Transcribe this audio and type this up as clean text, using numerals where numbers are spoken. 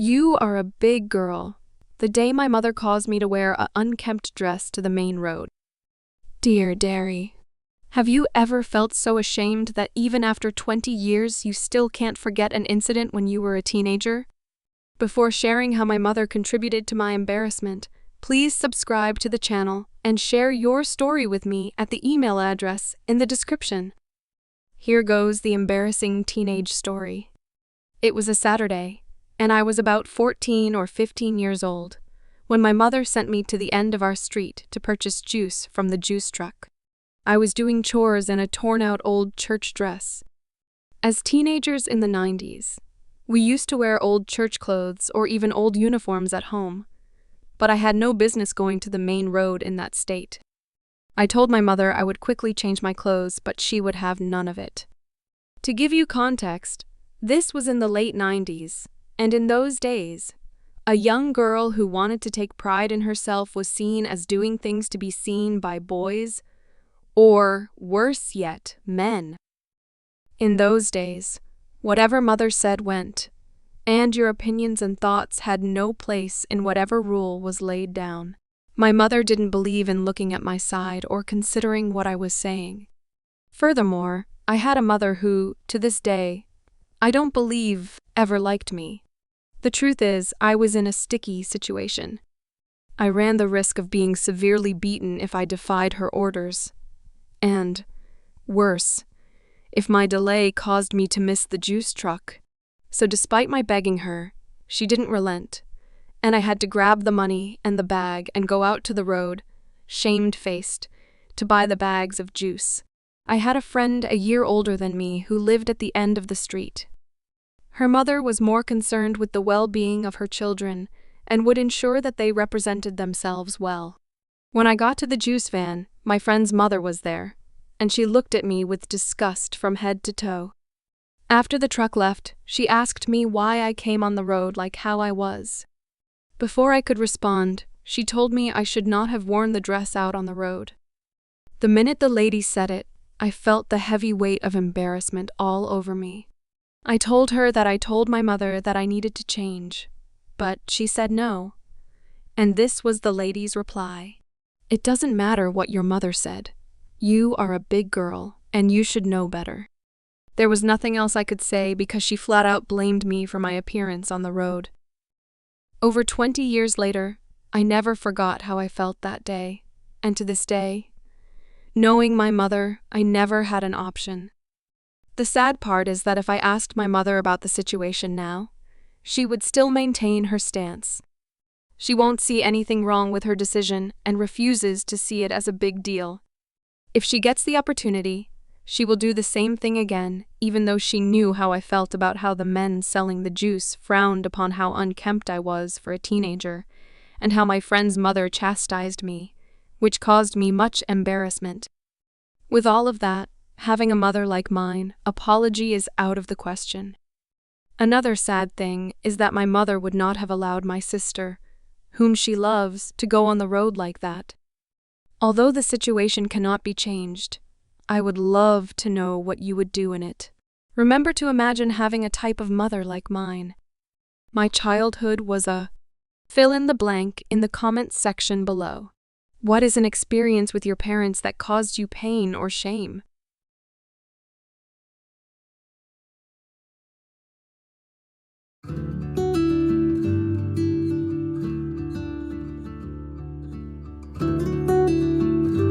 You are a big girl. The day my mother caused me to wear a unkempt dress to the main road. Dear Derry, have you ever felt so ashamed that even after 20 years you still can't forget an incident when you were a teenager? Before sharing how my mother contributed to my embarrassment, please subscribe to the channel and share your story with me at the email address in the description. Here goes the embarrassing teenage story. It was a Saturday, and I was about 14 or 15 years old, when my mother sent me to the end of our street to purchase juice from the juice truck. I was doing chores in a torn-out old church dress. As teenagers in the 90s, we used to wear old church clothes or even old uniforms at home, but I had no business going to the main road in that state. I told my mother I would quickly change my clothes, but she would have none of it. To give you context, this was in the late 90s, and in those days, a young girl who wanted to take pride in herself was seen as doing things to be seen by boys, or, worse yet, men. In those days, whatever mother said went, and your opinions and thoughts had no place in whatever rule was laid down. My mother didn't believe in looking at my side or considering what I was saying. Furthermore, I had a mother who, to this day, I don't believe ever liked me. The truth is, I was in a sticky situation. I ran the risk of being severely beaten if I defied her orders. And, worse, if my delay caused me to miss the juice truck. So despite my begging her, she didn't relent, and I had to grab the money and the bag and go out to the road, shamed-faced, to buy the bags of juice. I had a friend a year older than me who lived at the end of the street. Her mother was more concerned with the well-being of her children and would ensure that they represented themselves well. When I got to the juice van, my friend's mother was there, and she looked at me with disgust from head to toe. After the truck left, she asked me why I came on the road like how I was. Before I could respond, she told me I should not have worn the dress out on the road. The minute the lady said it, I felt the heavy weight of embarrassment all over me. I told her that I told my mother that I needed to change, but she said no. And this was the lady's reply. It doesn't matter what your mother said. You are a big girl, and you should know better. There was nothing else I could say because she flat out blamed me for my appearance on the road. Over 20 years later, I never forgot how I felt that day, and to this day, knowing my mother, I never had an option. The sad part is that if I asked my mother about the situation now, she would still maintain her stance. She won't see anything wrong with her decision and refuses to see it as a big deal. If she gets the opportunity, she will do the same thing again, even though she knew how I felt about how the men selling the juice frowned upon how unkempt I was for a teenager, and how my friend's mother chastised me, which caused me much embarrassment. With all of that, having a mother like mine, apology is out of the question. Another sad thing is that my mother would not have allowed my sister, whom she loves, to go on the road like that. Although the situation cannot be changed, I would love to know what you would do in it. Remember to imagine having a type of mother like mine. My childhood was a... Fill in the blank in the comments section below. What is an experience with your parents that caused you pain or shame?